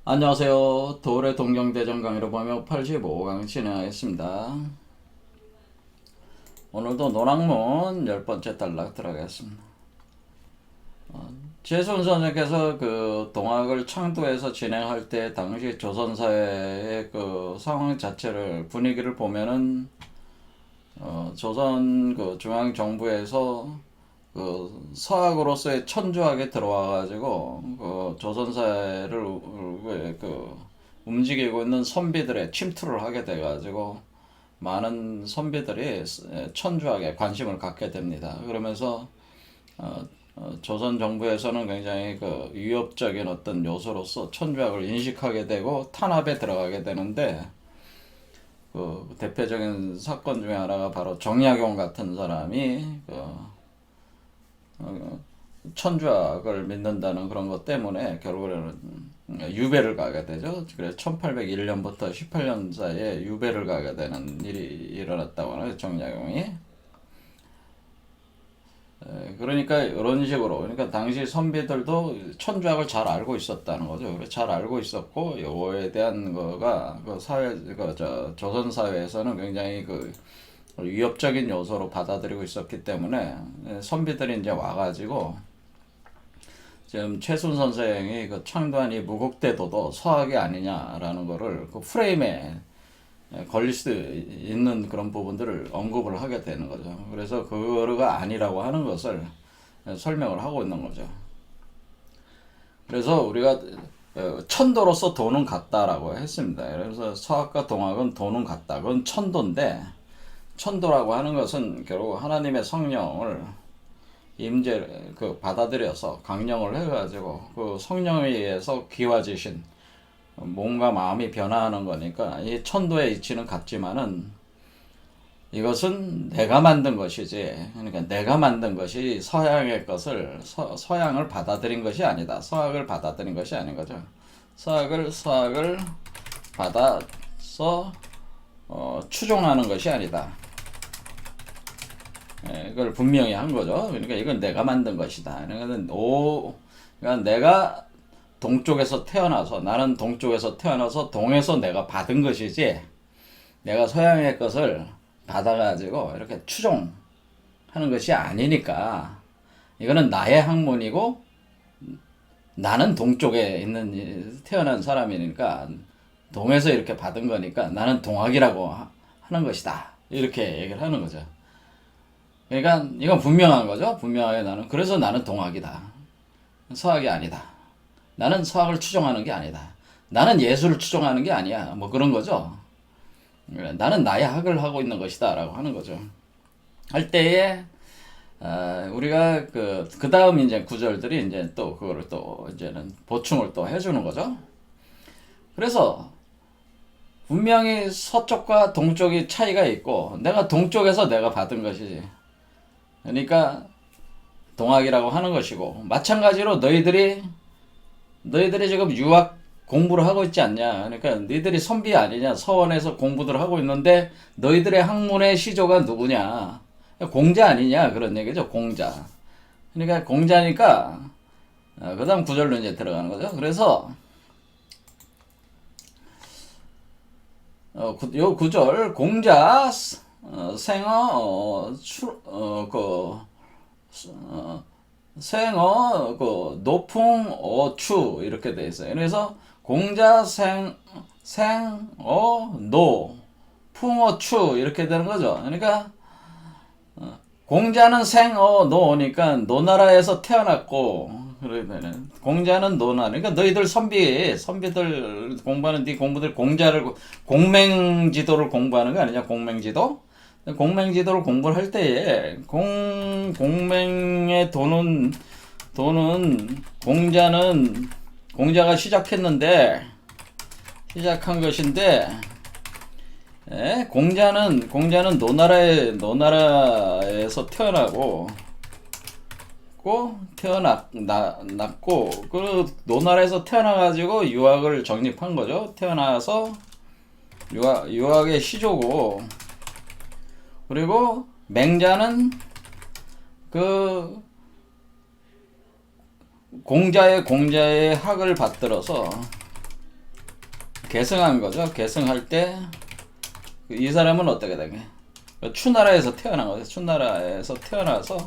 안녕하세요. 도울의 동경대전 강의로 보며 85강 진행하겠습니다. 오늘도 논학문 10번째 단락 들어가겠습니다. 재순 선생께서 그 동학을 창도에서 진행할 때 당시 조선사회의 그 상황 자체를 분위기를 보면은 조선 그 중앙정부에서 그 서학으로서의 천주학에 들어와가지고 그 조선사회를 그 움직이고 있는 선비들의 침투를 하게 돼가지고 많은 선비들이 천주학에 관심을 갖게 됩니다. 그러면서 조선 정부에서는 굉장히 그 위협적인 어떤 요소로서 천주학을 인식하게 되고 탄압에 들어가게 되는데 그 대표적인 사건 중에 하나가 바로 정약용 같은 사람이 그 천주학을 믿는다는 그런 것 때문에 결국에는 유배를 가게 되죠. 그래서 1801년부터 18년 사이에 유배를 가게 되는 일이 일어났다고 하는 정약용이. 그러니까 이런 식으로 그러니까 당시 선비들도 천주학을 잘 알고 있었다는 거죠. 그래 잘 알고 있었고 이거에 대한 거가 그 사회 그저 조선 사회에서는 굉장히 그 위협적인 요소로 받아들이고 있었기 때문에 선비들이 이제 와가지고 지금 최순 선생이 그 창도한 이 무국대도도 서학이 아니냐라는 거를 그 프레임에 걸릴 수 있는 그런 부분들을 언급을 하게 되는 거죠. 그래서 그거가 아니라고 하는 것을 설명을 하고 있는 거죠. 그래서 우리가 천도로서 도는 같다라고 했습니다. 그래서 서학과 동학은 도는 같다. 그건 천도인데 천도라고 하는 것은 결국 하나님의 성령을 임재 그 받아들여서 강령을 해가지고 그 성령에 의해서 기와지신 몸과 마음이 변화하는 거니까 이 천도의 이치는 같지만은 이것은 내가 만든 것이지. 그러니까 내가 만든 것이 서양의 것을 서양을 받아들인 것이 아니다. 서학을 받아들인 것이 아닌 거죠. 서학을 받아서 추종하는 것이 아니다. 이걸 분명히 한 거죠. 그러니까 이건 내가 만든 것이다. 그러니까 내가 동쪽에서 태어나서 나는 동쪽에서 태어나서 동에서 내가 받은 것이지 내가 서양의 것을 받아가지고 이렇게 추종하는 것이 아니니까 이거는 나의 학문이고 나는 동쪽에 있는 태어난 사람이니까 동에서 이렇게 받은 거니까 나는 동학이라고 하는 것이다. 이렇게 얘기를 하는 거죠. 그러니까 이건 분명한 거죠. 분명하게 그래서 나는 동학이다. 서학이 아니다. 나는 서학을 추종하는 게 아니다. 나는 예술을 추종하는 게 아니야. 뭐 그런 거죠. 나는 나의 학을 하고 있는 것이다. 라고 하는 거죠. 할 때에, 우리가 그 다음 이제 구절들이 이제 또 그거를 또 이제는 보충을 또 해주는 거죠. 그래서 분명히 서쪽과 동쪽이 차이가 있고 내가 동쪽에서 내가 받은 것이지. 그러니까 동학이라고 하는 것이고 마찬가지로 너희들이 지금 유학 공부를 하고 있지 않냐. 그러니까 너희들이 선비 아니냐. 서원에서 공부들 하고 있는데 너희들의 학문의 시조가 누구냐. 공자 아니냐. 그런 얘기죠. 공자. 그러니까 공자니까 그 다음 구절로 이제 들어가는 거죠. 그래서 요 구절 공자 생어 생어 노풍 어추 이렇게 돼 있어요. 그래서 공자 생어 노 풍어추 이렇게 되는 거죠. 그러니까 공자는 생어 노니까 노나라에서 태어났고 그러면은 공자는 노나 그러니까 너희들 선비들 공부하는 네 공부들 공맹지도를 공부하는 거 아니냐. 공맹지도를 공부를 할 때에 공맹의 도는 공자가 시작한 것인데 공자는 노나라에서 태어났고 그 노나라에서 태어나가지고 유학을 정립한 거죠. 태어나서 유학의 시조고 그리고 맹자는 그 공자의 학을 받들어서 계승한 거죠. 계승할 때 이 사람은 어떻게 되게 추나라에서 태어난 거죠. 추나라에서 태어나서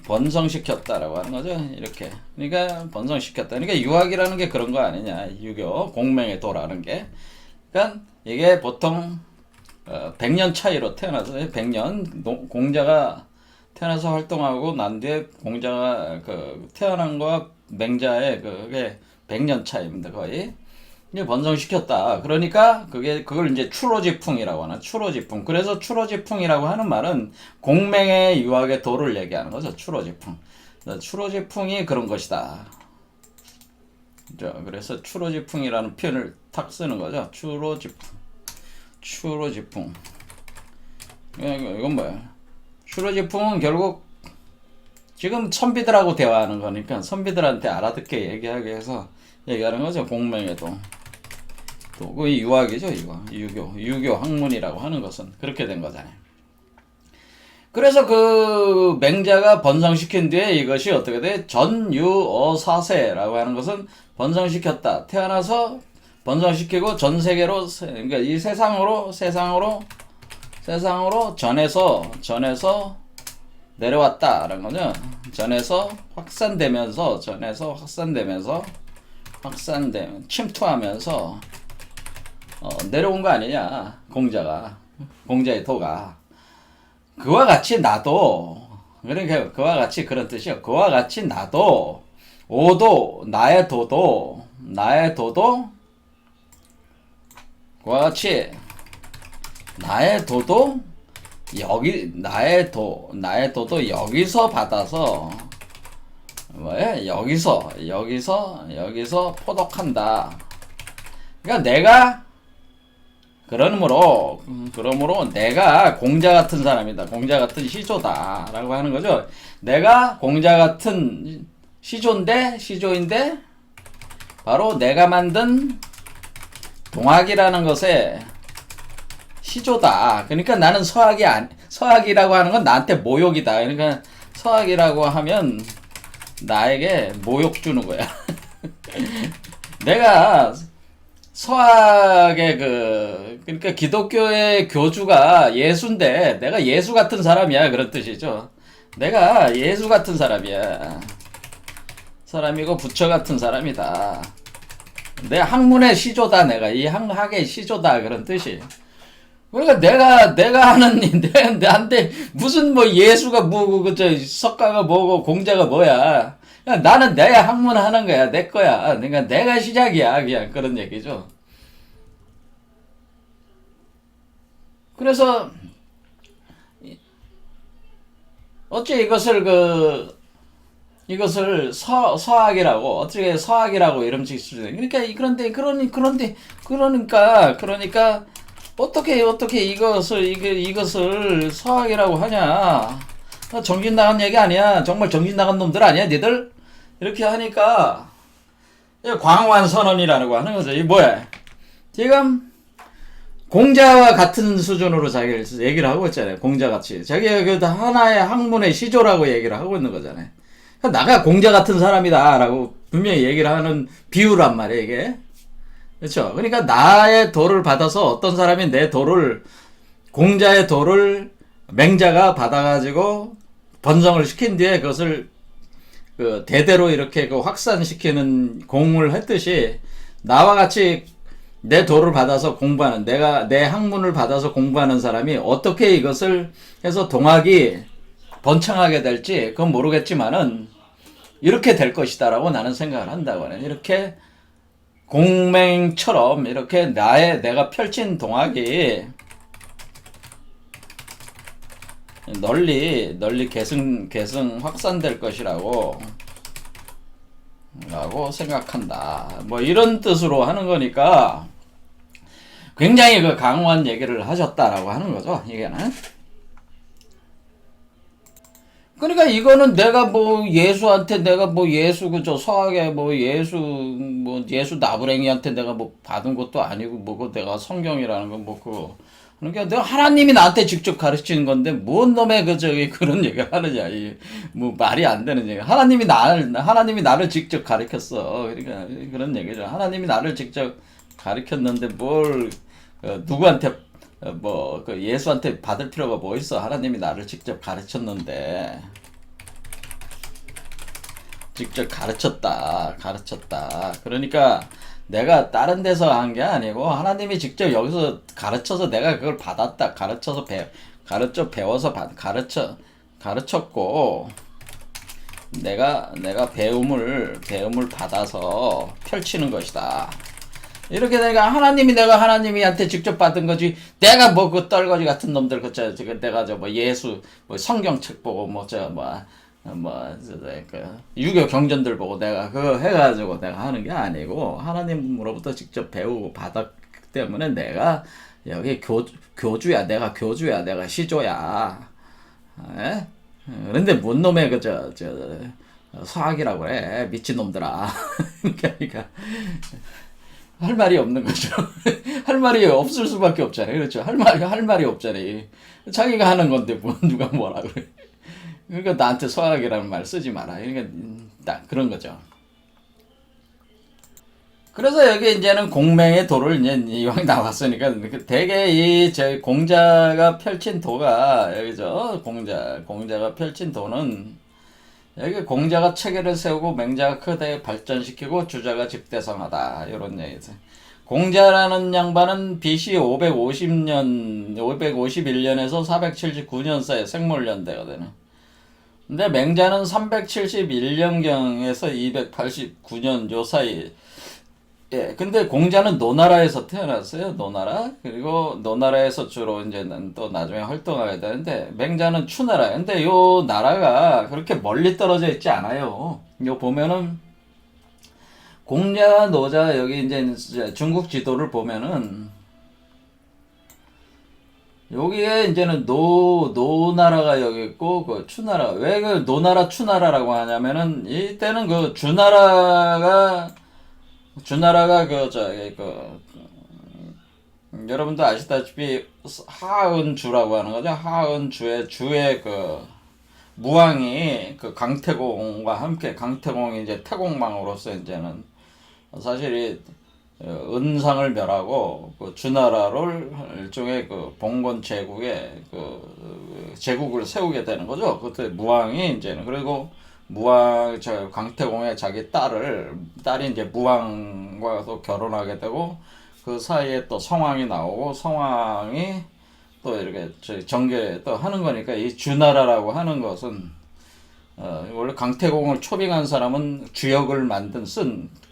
번성시켰다라고 하는 거죠. 이렇게. 그러니까 번성시켰다. 그러니까 유학이라는 게 그런 거 아니냐. 유교 공맹의 도라는 게. 그러니까 이게 보통 100년 차이로 태어나서 100년 공자가 태어나서 활동하고 난 뒤에 공자가 그 태어난 거와 맹자의 그게 100년 차이입니다. 거의. 이제 번성시켰다. 그러니까 그걸 이제 추로지풍이라고 하나. 추로지풍. 그래서 추로지풍이라고 하는 말은 공맹의 유학의 도를 얘기하는 거죠. 추로지풍. 추로지풍이 그런 것이다. 그래서 추로지풍이라는 표현을 탁 쓰는 거죠. 추로지풍. 추로지풍. 이건 뭐야? 추로지풍은 결국 지금 선비들하고 대화하는 거니까 선비들한테 알아듣게 얘기하기 위해서 얘기하는 거죠. 공맹의 도. 또 그 유학이죠. 이거 유교 학문이라고 하는 것은 그렇게 된 거잖아요. 그래서 그 맹자가 번성시킨 뒤에 이것이 어떻게 돼? 전유어사세라고 하는 것은 번성시켰다. 태어나서 번성시키고 전 세계로, 그러니까 이 세상으로 전해서 내려왔다라는 거죠. 전해서 확산되면서 침투하면서 내려온 거 아니냐. 공자의 도가. 그와 같이 나도, 그러니까 그와 같이 그런 뜻이요. 그와 같이 나도 나의 도도 그와 같이 나의 도도 여기서 받아서 여기서 포독한다. 그러니까 내가 그러므로 내가 공자 같은 사람이다. 공자 같은 시조다라고 하는 거죠. 내가 공자 같은 시조인데 바로 내가 만든 동학이라는 것에 시조다. 그러니까 나는 서학이라고 하는 건 나한테 모욕이다. 그러니까 서학이라고 하면 나에게 모욕 주는 거야. 내가 서학의 그러니까 기독교의 교주가 예수인데 내가 예수 같은 사람이야. 그런 뜻이죠. 내가 예수 같은 사람이고 부처 같은 사람이다. 내 학문의 시조다. 내가 이 학의 시조다. 그런 뜻이. 그러니까 내가 하는 나한테 무슨 뭐 예수가 뭐고 석가가 뭐고 공자가 뭐야. 나는 내 학문 하는 거야. 내 거야. 그러니까 내가 시작이야. 그냥 그런 얘기죠. 그래서 어째 이것을 서학이라고 어떻게 서학이라고 이름 짓을 수 있는. 그러니까 어떻게 이것을 서학이라고 하냐. 정신 나간 얘기 아니야. 정말 정신 나간 놈들 아니야, 니들? 이렇게 하니까 광환선언이라고 하는 거죠. 이 뭐야? 지금 공자와 같은 수준으로 자기를 얘기를 하고 있잖아요. 공자같이. 자기가 그 하나의 학문의 시조라고 얘기를 하고 있는 거잖아요. 나가 공자 같은 사람이다 라고 분명히 얘기를 하는 비유란 말이에요, 이게. 그렇죠? 그러니까 나의 도를 받아서 어떤 사람이 내 도를, 공자의 도를 맹자가 받아가지고 번성을 시킨 뒤에 그것을 대대로 이렇게 확산시키는 공을 했듯이 나와 같이 내 도를 받아서 공부하는, 내 학문을 받아서 공부하는 사람이 어떻게 이것을 해서 동학이 번창하게 될지 그건 모르겠지만은 이렇게 될 것이다 라고 나는 생각을 한다고 하네. 이렇게 공맹처럼 이렇게 내가 펼친 동학이 널리 계승 확산될 것이라고 생각한다. 뭐 이런 뜻으로 하는 거니까 굉장히 강호한 얘기를 하셨다라고 하는 거죠. 이게는. 그러니까 이거는 내가 예수한테 내가 예수 서학에 예수 나부랭이한테 내가 받은 것도 아니고 내가 성경이라는 거 그러니까 내가 하나님이 나한테 직접 가르치는 건데 뭔 놈의 그 저기 그런 얘기를 하느냐. 이 뭐 말이 안 되는 얘기. 하나님이 나를 직접 가르쳤어. 그러니까 그런 얘기죠. 하나님이 나를 직접 가르쳤는데 뭘 누구한테 뭐 그 예수한테 받을 필요가 뭐 있어. 하나님이 나를 직접 가르쳤는데. 직접 가르쳤다. 그러니까 내가 다른 데서 한 게 아니고 하나님이 직접 여기서 가르쳐서 내가 그걸 받았다. 배워서 가르쳤고 내가 배움을 받아서 펼치는 것이다. 이렇게 내가 하나님이한테 직접 받은 거지. 내가 뭐 그 떨거지 같은 놈들 내가 저 뭐 예수 뭐 성경책 보고 유교 경전들 보고 내가 그거 해가지고 내가 하는 게 아니고 하나님으로부터 직접 배우고 받았기 때문에 내가 여기 교주야. 내가 교주야. 내가 시조야. 에? 그런데 뭔 놈의 서학이라고 해. 미친놈들아. 그러니까 할 말이 없는 거죠. 할 말이 없을 수밖에 없잖아요. 그렇죠. 할 말이 없잖아요. 자기가 하는 건데 뭐 누가 뭐라 그래. 그러니까 나한테 서학이라는 말 쓰지 마라. 그러니까 딱 그런 거죠. 그래서 여기 이제는 공맹의 도를 이제 이왕 나왔으니까 대개 저 공자가 펼친 도가 여기죠. 공자가 펼친 도는 여기 공자가 체계를 세우고 맹자가 크게 발전시키고 주자가 집대성하다. 이런 얘기죠. 공자라는 양반은 BC 551년에서 479년 사이 생물년대거든요. 근데 맹자는 371년경에서 289년 요 사이. 예, 근데 공자는 노나라에서 태어났어요. 노나라. 그리고 노나라에서 주로 이제는 또 나중에 활동하게 되는데 맹자는 추나라. 근데 요 나라가 그렇게 멀리 떨어져 있지 않아요. 요 보면은 공자, 노자 여기 이제 중국 지도를 보면은 여기에 이제는 노나라가 여기 있고 그 추나라. 왜 그 노나라 추나라라고 하냐면은 이때는 그 주나라가 여러분도 아시다시피 하은주라고 하는 거죠. 하은주의 그 무왕이 그 강태공과 함께 강태공이 이제 태공망으로서 이제는 사실 이 은상을 멸하고 그 주나라를 일종의 그 봉건 제국의 그 제국을 세우게 되는 거죠. 그때 무왕이 이제는 그리고 강태공의 자기 딸이 이제 무왕과 또 결혼하게 되고 그 사이에 또 성왕이 나오고 성왕이 또 이렇게 정계 또 하는 거니까 이 주나라라고 하는 것은 원래 강태공을 초빙한 사람은 주역을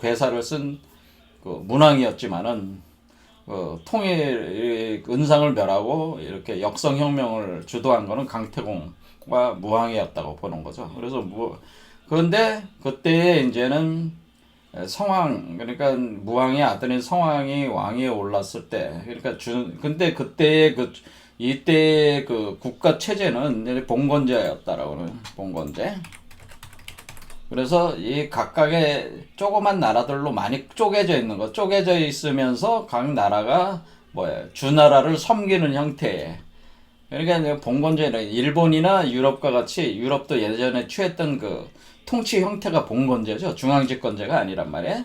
괴사를 쓴 그 문왕이었지만은 통일 은상을 멸하고 이렇게 역성혁명을 주도한 거는 강태공과 무왕이었다고 보는 거죠. 그래서 그런데 그때에 이제는 성왕 그러니까 무왕의 아들인 성왕이 왕위에 올랐을 때 그러니까 근데 그때의 이때의 그 국가 체제는 봉건제였다라고는 봉건제. 그래서 이 각각의 조그만 나라들로 많이 쪼개져 있으면서 각 나라가 주나라를 섬기는 형태의. 그러니까 봉건제는 일본이나 유럽과 같이 유럽도 예전에 취했던 그 통치 형태가 봉건제죠. 중앙집권제가 아니란 말이에요.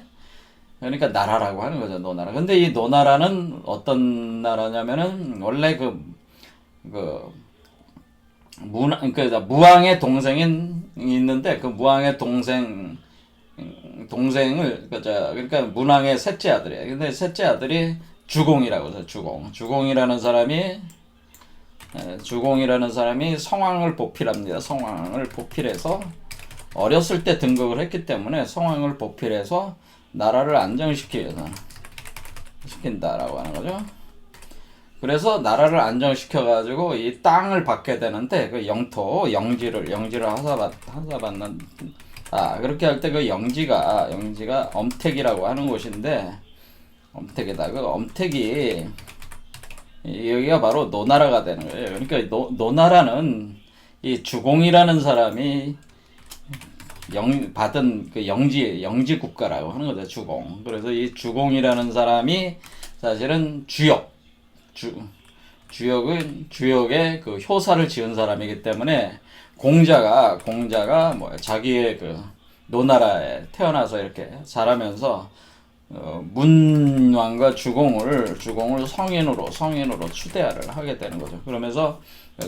그러니까 나라라고 하는 거죠, 노나라. 근데 이 노나라는 어떤 나라냐면은 원래 무왕의 동생이 있는데 그 무왕의 동생을 그러니까 문왕의 셋째 아들이에요. 근데 셋째 아들이 주공이라고 해서 주공이라는 사람이 성왕을 보필합니다. 성왕을 보필해서 어렸을 때 등극을 했기 때문에 성왕을 보필해서 나라를 안정시킨다라고 하는 거죠. 그래서 나라를 안정시켜가지고 이 땅을 받게 되는데 그 영지를 하사받는 그렇게 할 때 그 영지가 엄택이라고 하는 곳인데 엄택이다. 그 엄택이 여기가 바로 노나라가 되는 거예요. 그러니까 노나라는 이 주공이라는 사람이 받은 그 영지 국가라고 하는 거죠. 주공. 그래서 이 주공이라는 사람이 사실은 주역. 주역의 그 효사를 지은 사람이기 때문에 공자가 뭐 자기의 그 노나라에 태어나서 이렇게 자라면서 문왕과 주공을 성인으로 추대하를 하게 되는 거죠. 그러면서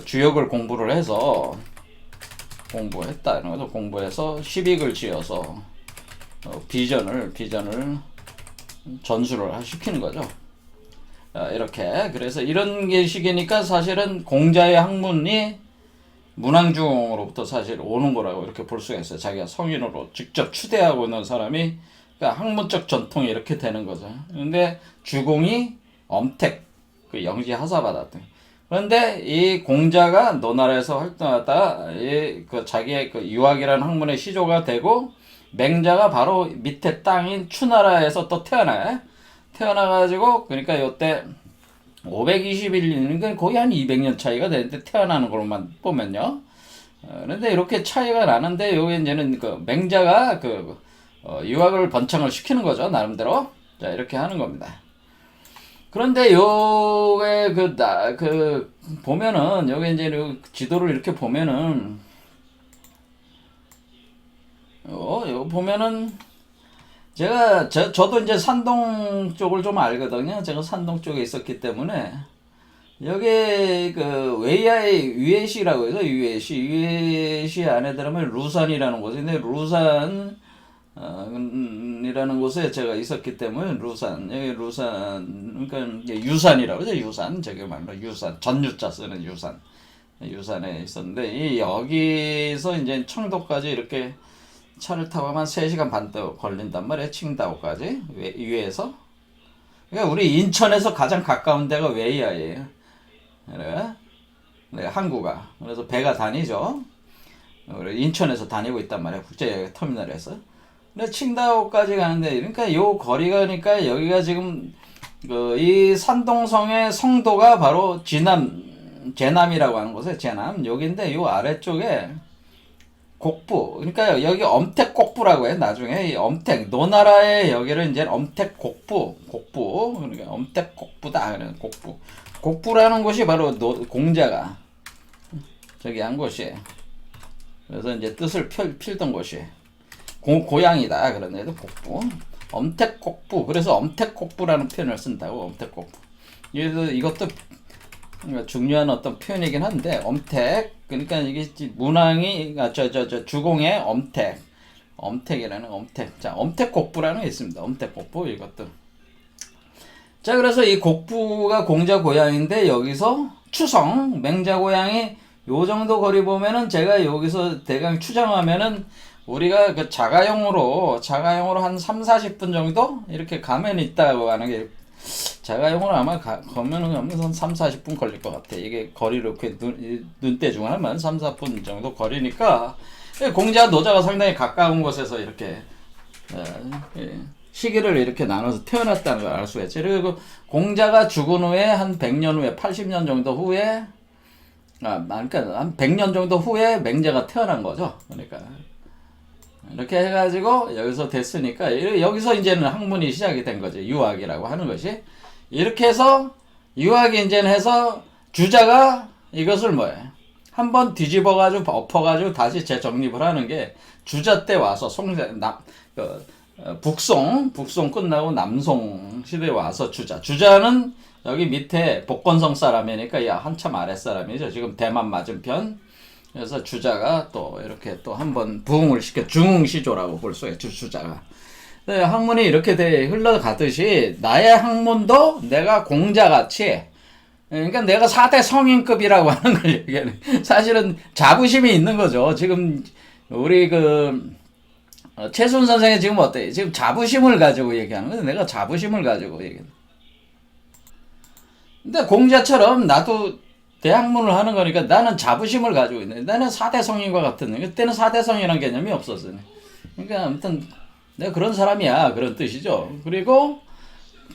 주역을 공부를 해서 공부했다는 거죠. 공부해서 시빅을 지어서 비전을 전수를 시키는 거죠. 이렇게 그래서 이런 게 식이니까 사실은 공자의 학문이 문왕주공으로부터 사실 오는 거라고 이렇게 볼 수가 있어요. 자기가 성인으로 직접 추대하고 있는 사람이 그러니까 학문적 전통이 이렇게 되는 거죠. 그런데 주공이 엄택 그 영지하사받았대. 그런데 이 공자가 노나라에서 활동하다가 그 자기의 그 유학이라는 학문의 시조가 되고 맹자가 바로 밑에 땅인 추나라에서 또 태어나가지고 그러니까 요때 521년 거의 한 200년 차이가 되는데 태어나는 걸로만 보면요. 그런데 이렇게 차이가 나는데 여기 이제는 그 맹자가 유학을 번창을 시키는 거죠. 나름대로. 자, 이렇게 하는 겁니다. 그런데 요게 보면은 여기 이제 지도를 이렇게 보면은 요 보면은 저도 이제 산동 쪽을 좀 알거든요. 제가 산동 쪽에 있었기 때문에 여기 그 웨이아의 유해시라고 해서 유해시 안에 들어가면 루산이라는 곳인데 루산 이라는 곳에 제가 있었기 때문에 여기 루산 그러니까 유산이라고 그러죠. 유산 저기 말로 유산 전유자 쓰는 유산에 있었는데 여기서 이제 청도까지 이렇게 차를 타고 한 3시간 반 걸린단 말이에요. 칭다오까지 위에서. 그러니까 우리 인천에서 가장 가까운 데가 웨이아예요. 네, 항구가. 그래서 배가 다니죠. 인천에서 다니고 있단 말이에요. 국제터미널에서. 근데 칭다오까지 가는데 그러니까 요 거리가 그러니까 여기가 지금 이 산동성의 성도가 바로 제남이라고 하는 곳에 제남 여기인데 요 아래쪽에 곡부 그러니까 여기 엄택곡부라고 해. 나중에 이 엄택 노나라의 여기를 이제 엄택곡부 그러니까 엄택곡부다. 그런 곡부라는 곳이 바로 공자가 저기 한 곳이 그래서 이제 뜻을 필던 곳이 고향이다. 그런 애도 곡부 엄택곡부 그래서 엄택곡부라는 표현을 쓴다고. 엄택곡부 이것도 중요한 어떤 표현이긴 한데 엄택 그러니까 이게 문왕이 주공의 엄택이라는 엄택. 자, 엄택곡부라는 게 있습니다. 엄택곡부 이것도. 자, 그래서 이 곡부가 공자 고향인데 여기서 추성 맹자 고향이 요 정도 거리 보면은 제가 여기서 대강 추정하면은 우리가 그 자가용으로 한 3-40분 정도 이렇게 가면 있다고 하는 게 자가용으로 아마 가면은 한 3-40분 걸릴 것 같아. 이게 거리를 이렇게 눈대중 하면 3-4분 정도 거리니까 공자 노자가 상당히 가까운 곳에서 이렇게 시기를 이렇게 나눠서 태어났다는 걸 알 수가 있지. 그리고 공자가 죽은 후에 한 100년 후에 80년 정도 후에 그러니까 한 100년 정도 후에 맹자가 태어난 거죠. 그러니까 이렇게 해가지고 여기서 됐으니까 여기서 이제는 학문이 시작이 된 거지. 유학이라고 하는 것이 이렇게 해서 유학이 이제는 해서 주자가 이것을 한번 뒤집어가지고 엎어가지고 다시 재정립을 하는 게 주자 때 와서 북송 끝나고 남송 시대에 와서 주자는 여기 밑에 복건성 사람이니까 한참 아랫 사람이죠. 지금 대만 맞은편. 그래서 주자가 또 이렇게 또 한번 부흥을 시켜 중흥시조라고 볼 수가 있죠. 주자가. 학문이 이렇게 흘러가듯이 나의 학문도 내가 공자같이 그러니까 내가 4대 성인급이라고 하는 걸 얘기하는 사실은 자부심이 있는 거죠. 지금 우리 최순 선생이 지금 어때? 지금 자부심을 가지고 얘기하는 거죠. 내가 자부심을 가지고 얘기하는. 근데 공자처럼 나도 대학문을 하는 거니까 나는 자부심을 가지고 있네. 나는 4대 성인과 같은. 그때는 4대 성이라는 개념이 없었어요. 그러니까 아무튼 내가 그런 사람이야. 그런 뜻이죠. 그리고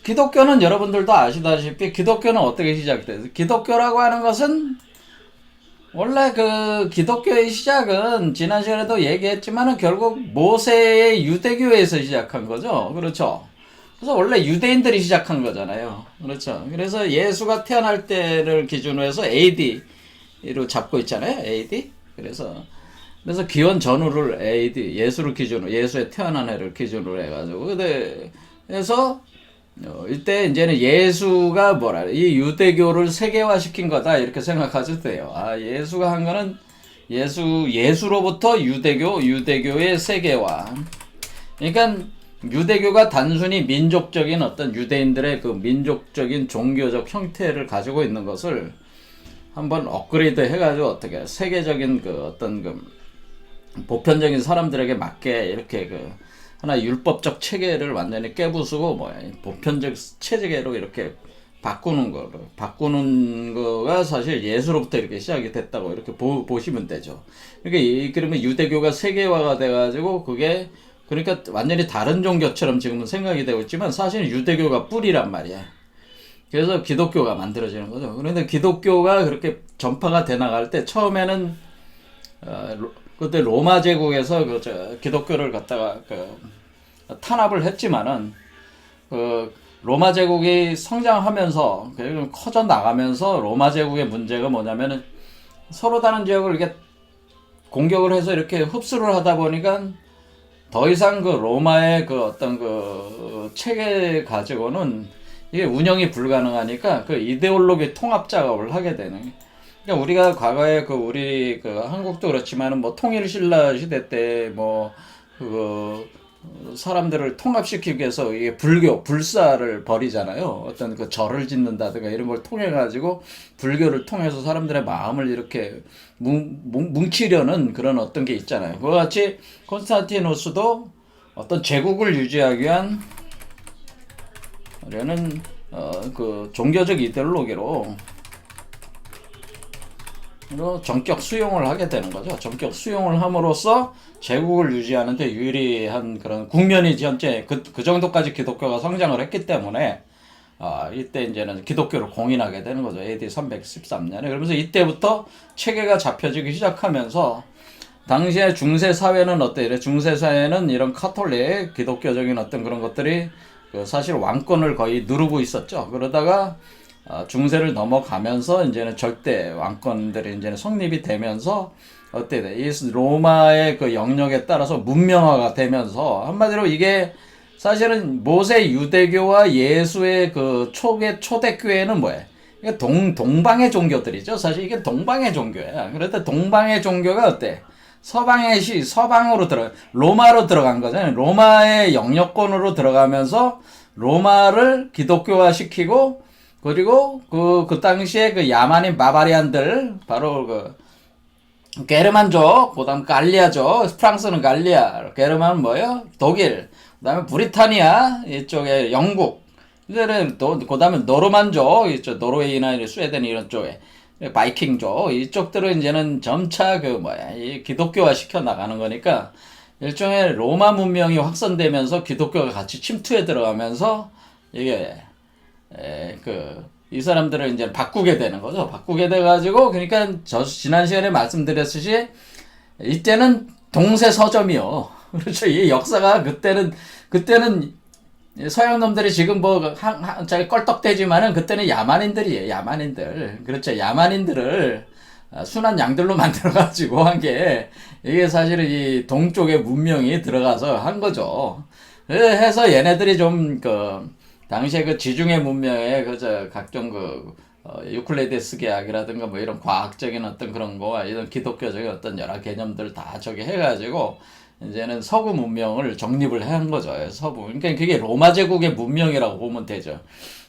기독교는 여러분들도 아시다시피 기독교는 어떻게 시작돼요? 기독교라고 하는 것은 원래 기독교의 시작은 지난 시간에도 얘기했지만은 결국 모세의 유대교에서 시작한 거죠. 그렇죠. 그래서 원래 유대인들이 시작한 거잖아요. 그렇죠. 그래서 예수가 태어날 때를 기준으로 해서 AD로 잡고 있잖아요. AD. 그래서 기원 전후를 AD 예수를 기준으로 예수의 태어난 해를 기준으로 해가지고 그래서 이때 이제는 예수가 뭐라 이 유대교를 세계화시킨 거다 이렇게 생각하셔도 돼요. 아 예수가 한 거는 예수로부터 유대교의 세계화. 그러니까 유대교가 단순히 민족적인 어떤 유대인들의 그 민족적인 종교적 형태를 가지고 있는 것을 한번 업그레이드 해가지고 어떻게 세계적인 그 어떤 그 보편적인 사람들에게 맞게 이렇게 그 하나 율법적 체계를 완전히 깨부수고 보편적 체계로 이렇게 바꾸는 거가 사실 예수로부터 이렇게 시작이 됐다고 이렇게 보시면 되죠. 그러면 유대교가 세계화가 돼가지고 그게 그러니까 완전히 다른 종교처럼 지금은 생각이 되고 있지만 사실은 유대교가 뿌리란 말이야. 그래서 기독교가 만들어지는 거죠. 그런데 기독교가 그렇게 전파가 돼 나갈 때 처음에는 그때 로마 제국에서 기독교를 갖다가 탄압을 했지만은 로마 제국이 성장하면서 커져 나가면서 로마 제국의 문제가 뭐냐면은 서로 다른 지역을 이렇게 공격을 해서 이렇게 흡수를 하다 보니까 더 이상 그 로마의 그 어떤 그 체계 가지고는 이게 운영이 불가능하니까 그 이데올로기 통합 작업을 하게 되는. 그러니까 우리가 과거에 우리 한국도 그렇지만은 뭐 통일신라 시대 때 사람들을 통합시키기 위해서 이게 불사를 벌이잖아요. 어떤 그 절을 짓는다든가 이런 걸 통해 가지고 불교를 통해서 사람들의 마음을 이렇게 뭉치려는 그런 어떤 게 있잖아요. 그와 같이 콘스탄티누스도 어떤 제국을 유지하기 위한 려는 그 종교적 이데올로기로 전격 수용을 하게 되는 거죠. 전격 수용을 함으로써 제국을 유지하는 데 유리한 그런 국면이 현재 그 정도까지 기독교가 성장을 했기 때문에 이때 이제는 기독교를 공인하게 되는 거죠. AD 313년에. 그러면서 이때부터 체계가 잡혀지기 시작하면서 당시에 중세 사회는 어때요? 중세 사회는 이런 카톨릭 기독교적인 어떤 그런 것들이 사실 왕권을 거의 누르고 있었죠. 그러다가 중세를 넘어가면서 이제는 절대 왕권들이 이제는 성립이 되면서 이 로마의 그 영역에 따라서 문명화가 되면서 한마디로 이게 사실은 모세 유대교와 예수의 그 초대교회는 뭐예요? 이게 동방의 종교들이죠. 사실 이게 동방의 종교야. 그런데 동방의 종교가 어때? 서방으로 로마로 들어간 거잖아요. 로마의 영역권으로 들어가면서 로마를 기독교화 시키고 그리고 그 당시에 그 야만인 바바리안들 바로 게르만족, 그다음 갈리아족, 프랑스는 갈리아, 게르만은 뭐예요? 독일, 그다음에 브리타니아 이쪽에 영국, 이제는 또 그다음에 노르만족 이쪽 노르웨이나 스웨덴 이런 쪽에 바이킹족 이쪽들은 이제는 점차 이 기독교화 시켜 나가는 거니까 일종의 로마 문명이 확산되면서 기독교가 같이 침투해 들어가면서 이게 이 사람들을 이제 바꾸게 되는 거죠. 바꾸게 돼가지고, 그러니까 지난 시간에 말씀드렸듯이, 이때는 동세 서점이요. 그렇죠. 이 역사가 그때는 서양 놈들이 지금 자기 껄떡대지만은 그때는 야만인들이에요. 야만인들. 그렇죠. 야만인들을 순한 양들로 만들어가지고 한 게, 이게 사실은 이 동쪽의 문명이 들어가서 한 거죠. 해서 얘네들이 좀 당시에 그 지중해 문명의 각종 유클레이디스 계약이라든가 뭐 이런 과학적인 어떤 그런 거와 이런 기독교적인 어떤 여러 개념들 다 저기 해가지고 이제는 서구 문명을 정립을 한 거죠. 서부. 그러니까 그게 로마 제국의 문명이라고 보면 되죠.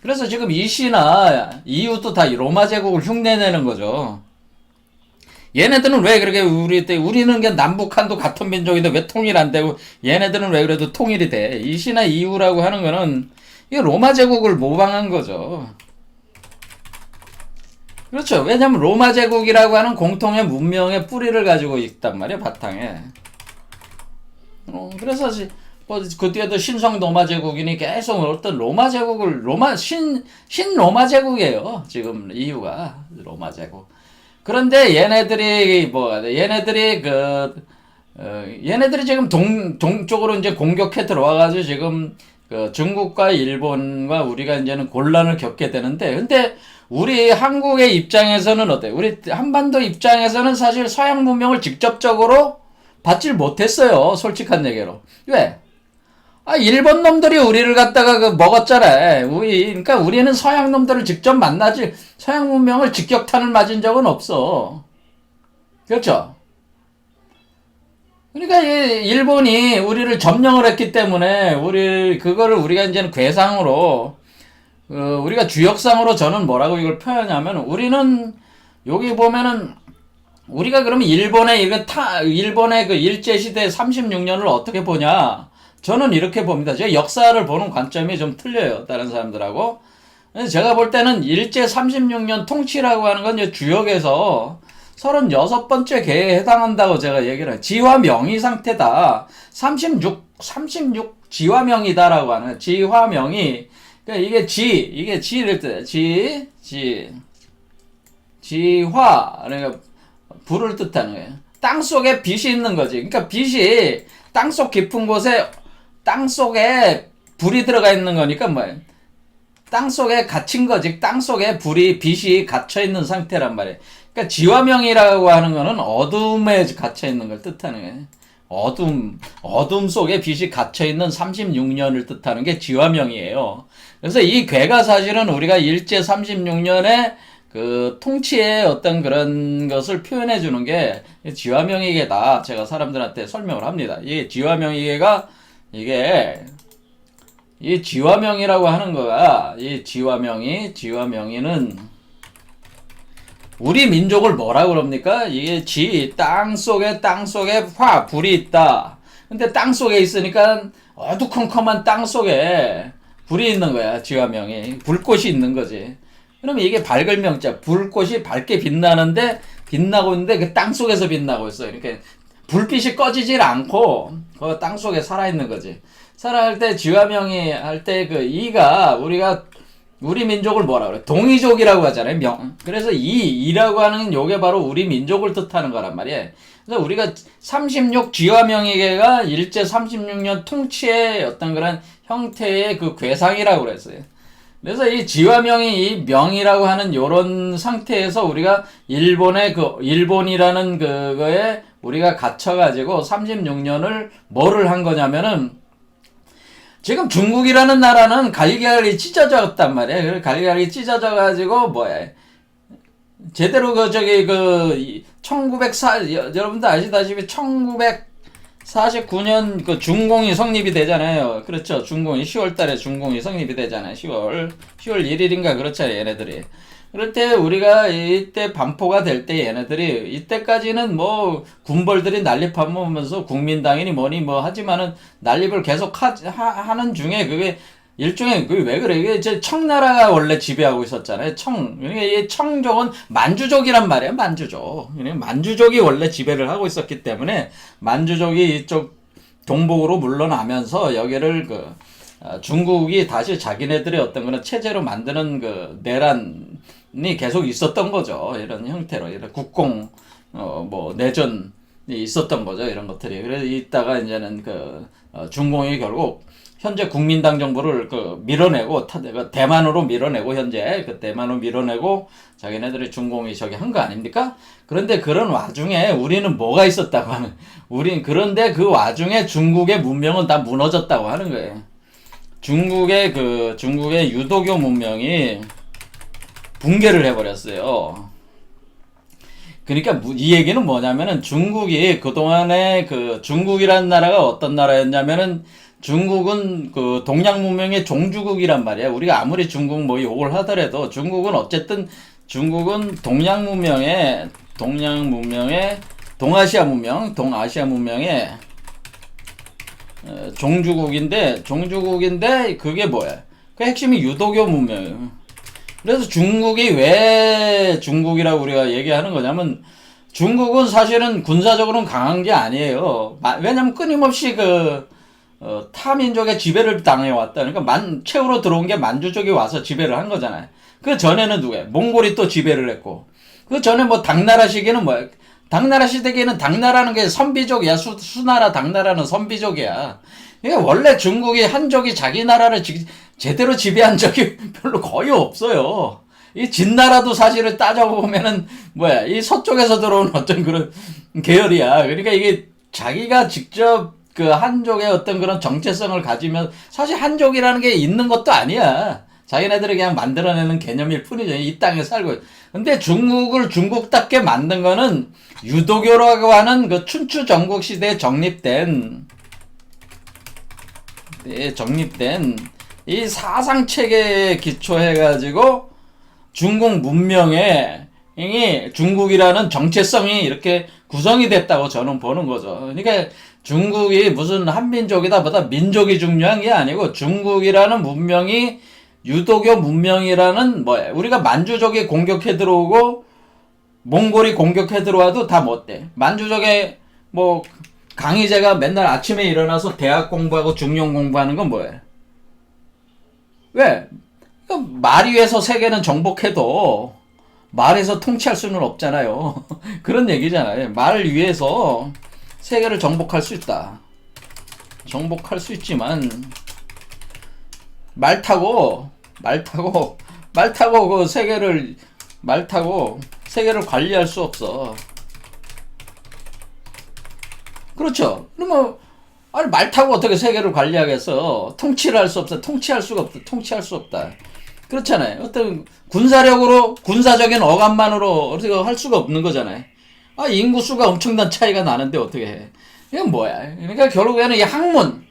그래서 지금 이시나 이유도 다 로마 제국을 흉내내는 거죠. 얘네들은 왜 그렇게 우리는 그냥 남북한도 같은 민족인데 왜 통일 안 되고 얘네들은 왜 그래도 통일이 돼? 이시나 이유라고 하는 거는 이게 로마 제국을 모방한 거죠. 그렇죠. 왜냐면 로마 제국이라고 하는 공통의 문명의 뿌리를 가지고 있단 말이에요, 바탕에. 그래서 그 뒤에도 신성 로마 제국이니 계속 어떤 로마 제국을 신 로마 제국이에요. 지금 이유가 로마 제국. 그런데 얘네들이 얘네들이 지금 동쪽으로 이제 공격해 들어와가지고 지금 그 중국과 일본과 우리가 이제는 곤란을 겪게 되는데, 근데 우리 한국의 입장에서는 어때요? 우리 한반도 입장에서는 사실 서양 문명을 직접적으로 받질 못했어요. 솔직한 얘기로. 왜? 일본 놈들이 우리를 갖다가 먹었잖아. 그러니까 우리는 서양 놈들을 직접 만나지, 서양 문명을 직격탄을 맞은 적은 없어. 그렇죠? 그러니까 일본이 우리를 점령을 했기 때문에 그거를 우리가 이제는 괴상으로, 우리가 주역상으로 저는 뭐라고 이걸 표현하냐면, 우리는 여기 보면은 우리가 그러면 일본의 그 일제시대 36년을 어떻게 보냐? 저는 이렇게 봅니다. 제가 역사를 보는 관점이 좀 틀려요. 다른 사람들하고. 제가 볼 때는 일제 36년 통치라고 하는 건 이제 주역에서 36번째 개에 해당한다고 제가 얘기를 해요. 지화명의 상태다. 36 지화명이다라고 하는, 지화명의. 그러니까 이게 지를 뜻해. 지화. 그러니까 불을 뜻하는 거예요. 땅 속에 빛이 있는 거지. 그러니까 빛이 땅속 깊은 곳에, 땅 속에 불이 들어가 있는 거니까 뭐예요? 땅 속에 갇힌 거지. 땅 속에 빛이 갇혀 있는 상태란 말이에요. 그러니까 지화명이라고 하는 거는 어둠에 갇혀 있는 걸 뜻하는 거예요. 어둠 속에 빛이 갇혀 있는 36년을 뜻하는 게 지화명이에요. 그래서 이 괴가 사실은 우리가 일제 36년에 그 통치의 어떤 그런 것을 표현해 주는 게 지화명의계다. 제가 사람들한테 설명을 합니다. 이게 지화명의계가, 이 지화명이라고 하는 거가, 이 지화명의는 우리 민족을 뭐라고 그럽니까? 이게 땅 속에 불이 있다. 근데 땅 속에 있으니까 어두컴컴한 땅 속에 불이 있는 거야. 지화명이. 불꽃이 있는 거지. 그러면 이게 밝을 명자, 불꽃이 밝게 빛나고 있는데 그 땅 속에서 빛나고 있어. 이렇게 불빛이 꺼지질 않고 그 땅 속에 살아있는 거지. 살아할 때 지화명이 할 때 그 이가 우리 민족을 뭐라 그래? 동이족이라고 하잖아요. 그래서 이라고 하는 요게 바로 우리 민족을 뜻하는 거란 말이에요. 그래서 우리가 36 지화명의계가 일제 36년 통치의 어떤 그런 형태의 그 괴상이라고 그랬어요. 그래서 이 지화명이 이 명이라고 하는 요런 상태에서 우리가 일본이라는 그거에 우리가 갇혀가지고 36년을 뭐를 한 거냐면은, 지금 중국이라는 나라는 갈기갈기 찢어졌단 말이에요. 갈기갈기 찢어져가지고 제대로 여러분들 아시다시피 1949년 그 중공이 성립이 되잖아요. 그렇죠. 중공이 10월 달에 중공이 성립이 되잖아요. 10월 1일인가 그렇잖아요. 얘네들이. 그럴 때 우리가 이때 반포가 될 때 얘네들이 이때까지는 뭐 군벌들이 난립하면서 국민당이니 뭐니 뭐 하지만은 난립을 계속 하는 중에 그게 일종의 왜 그래? 이게 청나라가 원래 지배하고 있었잖아요. 그러니까 이 청족은 만주족이란 말이에요. 만주족이 원래 지배를 하고 있었기 때문에 만주족이 이쪽 동북으로 물러나면서 여기를 중국이 다시 자기네들의 어떤 그런 체제로 만드는 그 내란이 계속 있었던 거죠. 이런 형태로 이런 국공 내전이 있었던 거죠. 이런 것들이. 그래서 이따가 이제는 중공이 결국 현재 국민당 정부를 밀어내고 대만으로 밀어내고 현재 대만으로 밀어내고 자기네들이 중공이 한 거 아닙니까? 그런데 그런 와중에 우리는 뭐가 있었다고 하는, 그런데 그 와중에 중국의 문명은 다 무너졌다고 하는 거예요. 중국의 유도교 문명이 붕괴를 해버렸어요. 그러니까 이 얘기는 뭐냐면은 중국이 그동안에 중국이라는 나라가 어떤 나라였냐면은, 중국은 동양 문명의 종주국이란 말이야. 우리가 아무리 중국 뭐 욕을 하더라도 중국은 어쨌든 동양 문명의 동아시아 문명의 종주국인데 그게 뭐야? 그 핵심이 유도교 문명이에요. 그래서 중국이 왜 중국이라고 우리가 얘기하는 거냐면, 중국은 사실은 군사적으로는 강한 게 아니에요. 왜냐면 끊임없이 타민족의 지배를 당해왔다. 그러니까 최후로 들어온 게 만주족이 와서 지배를 한 거잖아요. 그 전에는 누구야? 몽골이 또 지배를 했고, 그 전에 뭐 당나라 시기는 뭐야? 당나라 시대기에는 당나라는 게 선비족이야. 수나라 당나라는 선비족이야. 이게 원래 중국이 한족이 자기 나라를 제대로 지배한 적이 별로 거의 없어요. 이 진나라도 사실을 따져보면은 뭐야 이 서쪽에서 들어온 어떤 그런 계열이야. 그러니까 이게 자기가 직접 그 한족의 어떤 그런 정체성을 가지면 사실 한족이라는 게 있는 것도 아니야. 자기네들이 그냥 만들어내는 개념일 뿐이죠. 이 땅에 살고. 근데 중국을 중국답게 만든 거는 유도교라고 하는 그 춘추 전국 시대에 정립된 이 사상 체계에 기초해가지고 중국 문명에 중국이라는 정체성이 이렇게 구성이 됐다고 저는 보는 거죠. 그러니까 중국이 무슨 한민족이다 보다 민족이 중요한 게 아니고 중국이라는 문명이 유도교 문명이라는 뭐야 우리가 만주족이 공격해 들어오고 몽골이 공격해 들어와도 다 못돼. 만주족의 뭐 강희제가 맨날 아침에 일어나서 대학 공부하고 중용 공부하는 건 뭐예요? 왜? 말 위에서 세계는 정복해도 말에서 통치할 수는 없잖아요. 그런 얘기잖아요. 말 위에서 세계를 정복할 수 있다. 정복할 수 있지만 말 타고 그 세계를 관리할 수 없어. 그렇죠. 그러면 아니 말 타고 어떻게 세계를 관리하겠어? 통치를 할 수 없어. 통치할 수가 없다. 통치할 수 없다. 그렇잖아요. 어떤 군사력으로 군사적인 어감만으로 어떻게 할 수가 없는 거잖아요. 아 인구수가 엄청난 차이가 나는데 어떻게 해? 이건 뭐야? 그러니까 결국에는 이 학문,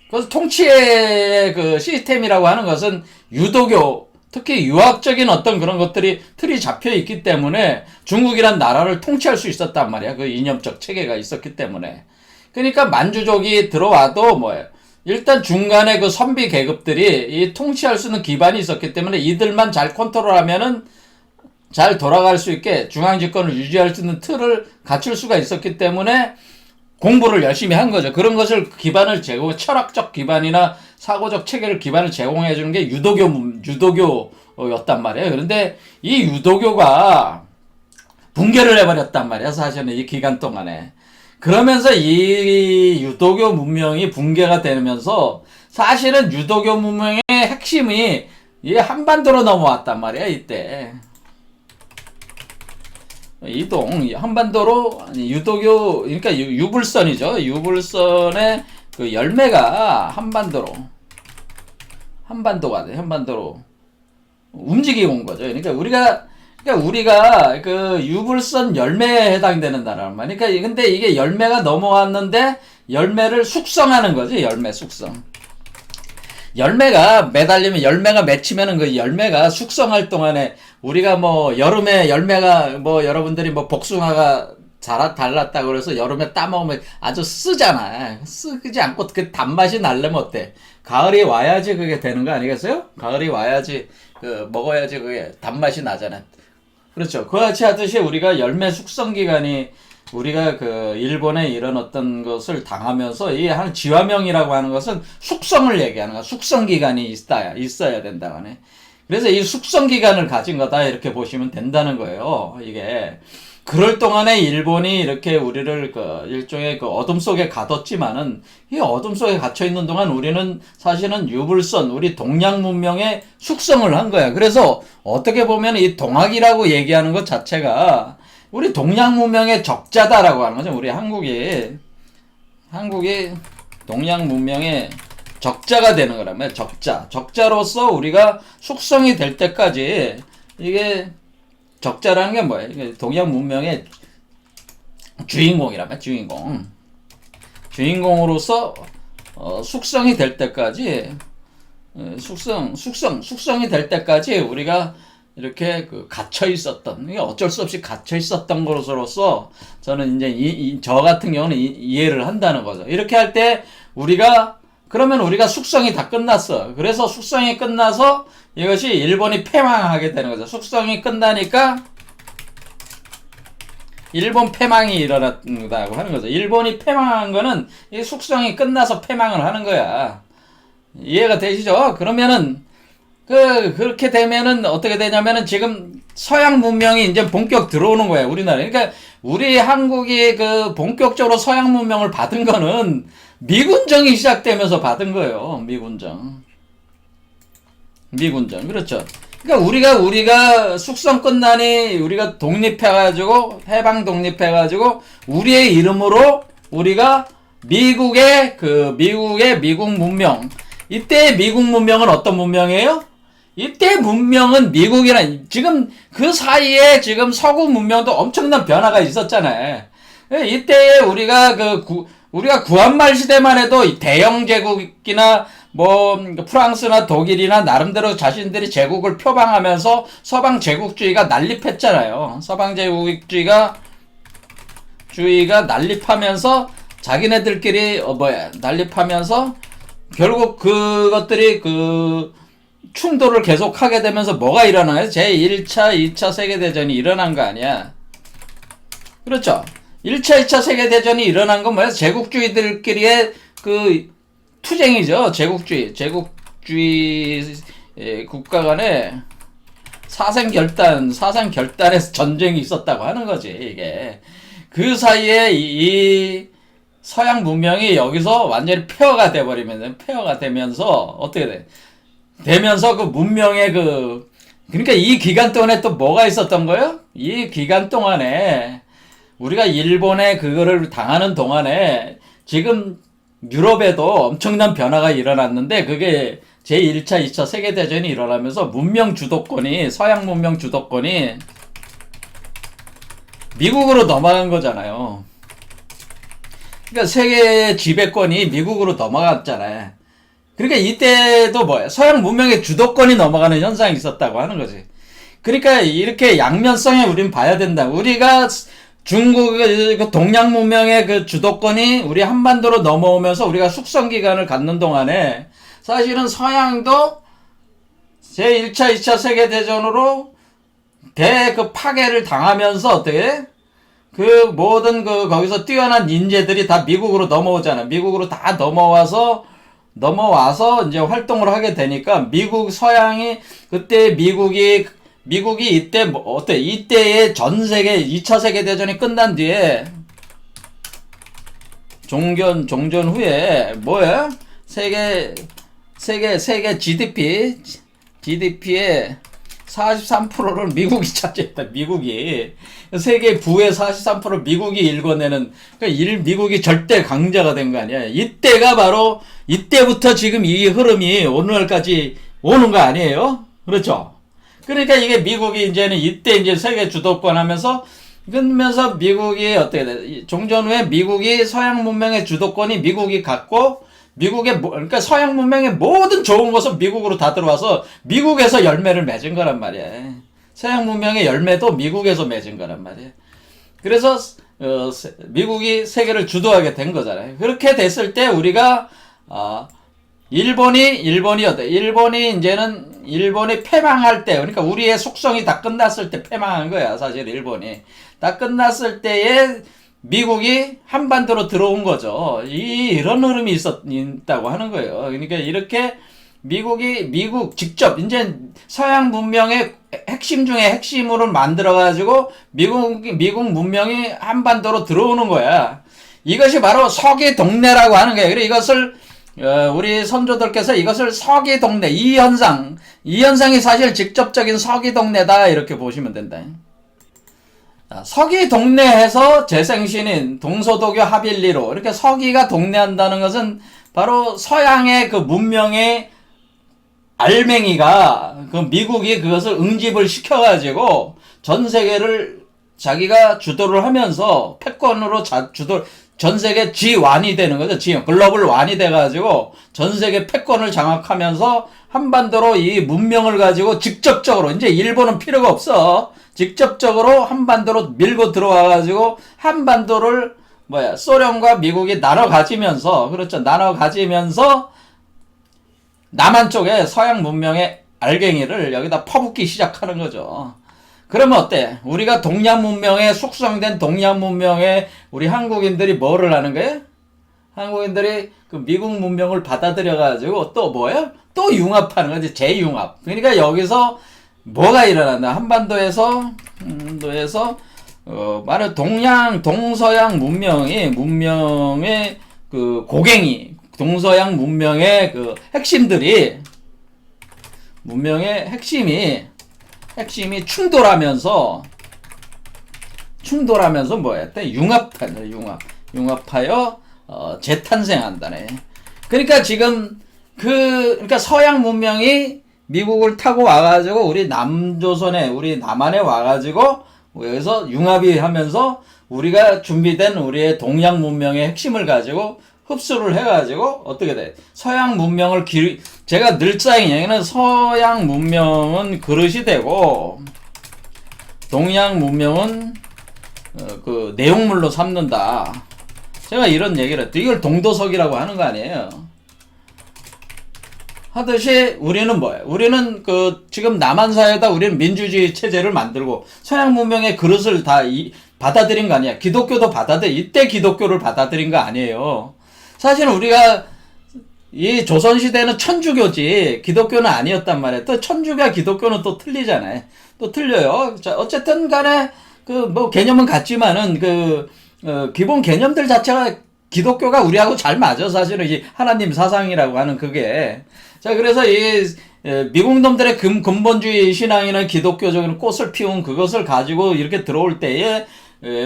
그래서 통치의 그 시스템이라고 하는 것은 유도교, 특히 유학적인 어떤 그런 것들이 틀이 잡혀 있기 때문에 중국이란 나라를 통치할 수 있었단 말이야. 그 이념적 체계가 있었기 때문에. 그러니까 만주족이 들어와도 뭐예요? 일단 중간에 그 선비 계급들이 이 통치할 수 있는 기반이 있었기 때문에 이들만 잘 컨트롤하면은 잘 돌아갈 수 있게 중앙집권을 유지할 수 있는 틀을 갖출 수가 있었기 때문에 공부를 열심히 한 거죠. 그런 것을 기반을 철학적 기반이나 사고적 체계를 기반을 제공해 주는 게 유도교였단 말이에요. 그런데 이 유도교가 붕괴를 해버렸단 말이야. 사실은 이 기간 동안에. 그러면서 이 유도교 문명이 붕괴가 되면서 사실은 유도교 문명의 핵심이 이 한반도로 넘어왔단 말이야. 이때. 한반도로 유도교 그러니까 유불선이죠. 유불선의 그 열매가 한반도로 움직이고 온 거죠. 그러니까 우리가 그 유불선 열매에 해당되는 나라란 말이야. 그러니까 근데 이게 열매가 넘어왔는데 열매를 숙성하는 거지. 열매 숙성. 열매가 매달리면 열매가 맺히면은 그 열매가 숙성할 동안에 우리가 뭐 여름에 열매가 뭐 여러분들이 뭐 복숭아가 달랐다 그래서 여름에 따먹으면 아주 쓰잖아. 쓰지 않고 그 단맛이 날려면 어때? 가을이 와야지 그게 되는 거 아니겠어요? 가을이 와야지 그 먹어야지 그게 단맛이 나잖아. 그렇죠. 그와 같이 하듯이 우리가 열매 숙성 기간이 우리가 그 일본의 이런 어떤 것을 당하면서 이 한 지화명이라고 하는 것은 숙성을 얘기하는 거야. 숙성 기간이 있어야 된다고 하네. 그래서 이 숙성 기간을 가진 거다 이렇게 보시면 된다는 거예요. 이게 그럴 동안에 일본이 이렇게 우리를 그 일종의 그 어둠 속에 가뒀지만은 이 어둠 속에 갇혀 있는 동안 우리는 사실은 유불선 우리 동양 문명의 숙성을 한 거야. 그래서 어떻게 보면 이 동학이라고 얘기하는 것 자체가 우리 동양 문명의 적자다라고 하는 거죠. 우리 한국이 동양 문명의 적자가 되는 거란 말이에요. 적자로서 우리가 숙성이 될 때까지 이게 적자라는 게 뭐예요? 이게 동양 문명의 주인공이란 말이에요. 주인공으로서 숙성이 될 때까지 숙성이 될 때까지 우리가 이렇게 그 갇혀 있었던, 이게 어쩔 수 없이 갇혀 있었던 것으로서 저는 이제 저 같은 경우는 이해를 한다는 거죠. 이렇게 할 때 그러면 우리가 숙성이 다 끝났어. 그래서 숙성이 끝나서 이것이 일본이 패망하게 되는 거죠. 숙성이 끝나니까 일본 패망이 일어났다고 하는 거죠. 일본이 패망한 거는 이 숙성이 끝나서 패망을 하는 거야. 이해가 되시죠? 그러면은 그렇게 되면은 어떻게 되냐면은 지금 서양 문명이 이제 본격 들어오는 거예요, 우리나라에. 그러니까 우리 한국이 그 본격적으로 서양 문명을 받은 거는 미군정이 시작되면서 받은 거예요, 미군정. 미군정. 그렇죠. 그러니까 우리가 숙성 끝나니 우리가 독립해가지고, 해방 독립해가지고, 우리의 이름으로 우리가 미국의 미국 문명. 이때 미국 문명은 어떤 문명이에요? 이때 문명은 미국이란, 지금 그 사이에 지금 서구 문명도 엄청난 변화가 있었잖아요. 이때 우리가 구한말 시대만 해도 대영 제국이나 뭐 프랑스나 독일이나 나름대로 자신들이 제국을 표방하면서 서방 제국주의가 난립했잖아요. 서방 제국주의가 난립하면서 자기네들끼리 난립하면서 결국 그것들이 충돌을 계속하게 되면서 뭐가 일어나요? 제1차, 2차 세계대전이 일어난 거 아니야. 그렇죠? 1차, 2차 세계대전이 일어난 건 뭐야? 제국주의들끼리의 투쟁이죠. 제국주의 국가 간에 사생결단에서 전쟁이 있었다고 하는 거지, 이게. 그 사이에 이 서양 문명이 여기서 완전히 폐허가 되면서 어떻게 돼? 되면서 그 문명의 그러니까 이 기간 동안에 또 뭐가 있었던 거예요? 이 기간 동안에 우리가 일본에 그거를 당하는 동안에 지금 유럽에도 엄청난 변화가 일어났는데 그게 제1차, 2차 세계대전이 일어나면서 서양 문명 주도권이 미국으로 넘어간 거잖아요. 그러니까 세계 지배권이 미국으로 넘어갔잖아요. 그러니까 이때도 뭐야? 서양 문명의 주도권이 넘어가는 현상이 있었다고 하는 거지. 그러니까 이렇게 양면성에 우린 봐야 된다. 우리가 중국 동양 문명의 그 주도권이 우리 한반도로 넘어오면서 우리가 숙성 기간을 갖는 동안에 사실은 서양도 제1차, 2차 세계대전으로 파괴를 당하면서 어떻게 모든 거기서 뛰어난 인재들이 다 미국으로 넘어오잖아. 미국으로 다 넘어와서 이제 활동을 하게 되니까 서양이 그때 미국이 이때 이때의 전 세계 2차 세계 대전이 끝난 뒤에 종전 후에 뭐야? 세계 GDP의 43%를 미국이 차지했다. 세계 부의 43%를 미국이 일궈내는, 그러니까 미국이 절대 강자가 된 거 아니야. 이때부터 지금 이 흐름이 오늘날까지 오는 거 아니에요? 그렇죠? 그러니까 이게 미국이 이제 세계 주도권 하면서, 그러면서 미국이 어떻게 돼? 종전 후에 미국이 서양 문명의 주도권이 미국이 갖고, 그러니까 서양 문명의 모든 좋은 것은 미국으로 다 들어와서 미국에서 열매를 맺은 거란 말이야. 서양 문명의 열매도 미국에서 맺은 거란 말이야. 그래서 미국이 세계를 주도하게 된 거잖아요. 그렇게 됐을 때 우리가 일본이 패망할 때, 그러니까 우리의 숙성이 다 끝났을 때 패망한 거야. 사실 일본이 다 끝났을 때에 미국이 한반도로 들어온 거죠. 이런 흐름이 있다고 하는 거예요. 그러니까 이렇게 미국 직접 이제 서양 문명의 핵심 중에 핵심으로 만들어가지고 미국 문명이 한반도로 들어오는 거야. 이것이 바로 서기 동래라고 하는 거예요. 그래서 이것을 우리 선조들께서 이것을 서기 동래, 이 현상이 사실 직접적인 서기 동래다 이렇게 보시면 된다. 서기 동래해서 재생신인 동서도교 합일리로 이렇게 서기가 동래한다는 것은 바로 서양의 그 문명의 알맹이가 미국이 그것을 응집을 시켜가지고 전 세계를 자기가 주도를 하면서 패권으로 전 세계 G1이 되는 거죠. 글로벌 완이 돼가지고 전 세계 패권을 장악하면서 한반도로 이 문명을 가지고 직접적으로, 이제 일본은 필요가 없어. 직접적으로 한반도로 밀고 들어와가지고 한반도를 소련과 미국이 나눠 가지면서, 그렇죠. 나눠 가지면서 남한 쪽에 서양 문명의 알갱이를 여기다 퍼붓기 시작하는 거죠. 그러면 어때? 우리가 숙성된 동양 문명에 우리 한국인들이 뭐를 하는 거예요? 한국인들이 그 미국 문명을 받아들여가지고 또 뭐야? 또 융합하는 거지. 재융합. 그러니까 여기서 뭐가 일어난다? 한반도에서 말해 동서양 문명의 그 고갱이, 동서양 문명의 그 핵심들이, 문명의 핵심이 충돌하면서 뭐였대? 융합하여 재탄생한다네. 그러니까 지금 그러니까 서양 문명이 미국을 타고 와가지고 우리 남한에 와가지고 여기서 융합이 하면서 우리가 준비된 우리의 동양 문명의 핵심을 가지고 흡수를 해가지고 어떻게 돼? 서양 문명을 제가 늘상 얘기는 서양 문명은 그릇이 되고 동양 문명은 그 내용물로 삼는다. 제가 이런 얘기를 했죠. 이걸 동도석이라고 하는 거 아니에요. 하듯이 우리는 뭐예요? 우리는 그 지금 남한 사회에다 우리는 민주주의 체제를 만들고 서양 문명의 그릇을 다 받아들인 거 아니야. 기독교도 이때 기독교를 받아들인 거 아니에요. 사실은 우리가 이 조선시대는 천주교지 기독교는 아니었단 말이에요. 또 천주교와 기독교는 또 틀리잖아요. 또 틀려요. 자, 어쨌든 간에 그 뭐 개념은 같지만은 기본 개념들 자체가 기독교가 우리하고 잘 맞아. 사실은 이 하나님 사상이라고 하는 그게. 자, 그래서 이 미국 놈들의 근본주의 신앙이나 기독교적인 꽃을 피운 그것을 가지고 이렇게 들어올 때에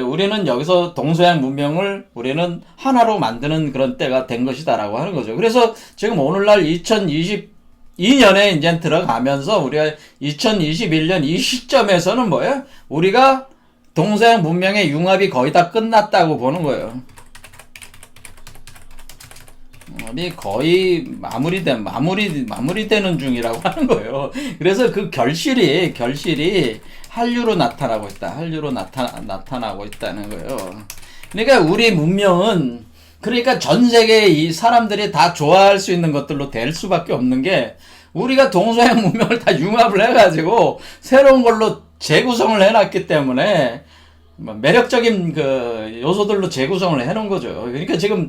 우리는 여기서 동서양 문명을 우리는 하나로 만드는 그런 때가 된 것이다라고 하는 거죠. 그래서 지금 오늘날 2022년에 이제 들어가면서 우리가 2021년 이 시점에서는 뭐예요? 우리가 동서양 문명의 융합이 거의 다 끝났다고 보는 거예요. 거의 마무리되는 중이라고 하는 거예요. 그래서 그 결실이 한류로 나타나고 있다. 한류로 나타나고 있다는 거예요. 그러니까 우리 문명은 그러니까 전 세계 이 사람들이 다 좋아할 수 있는 것들로 될 수밖에 없는 게 우리가 동서양 문명을 다 융합을 해가지고 새로운 걸로 재구성을 해놨기 때문에 매력적인 그 요소들로 재구성을 해놓은 거죠. 그러니까 지금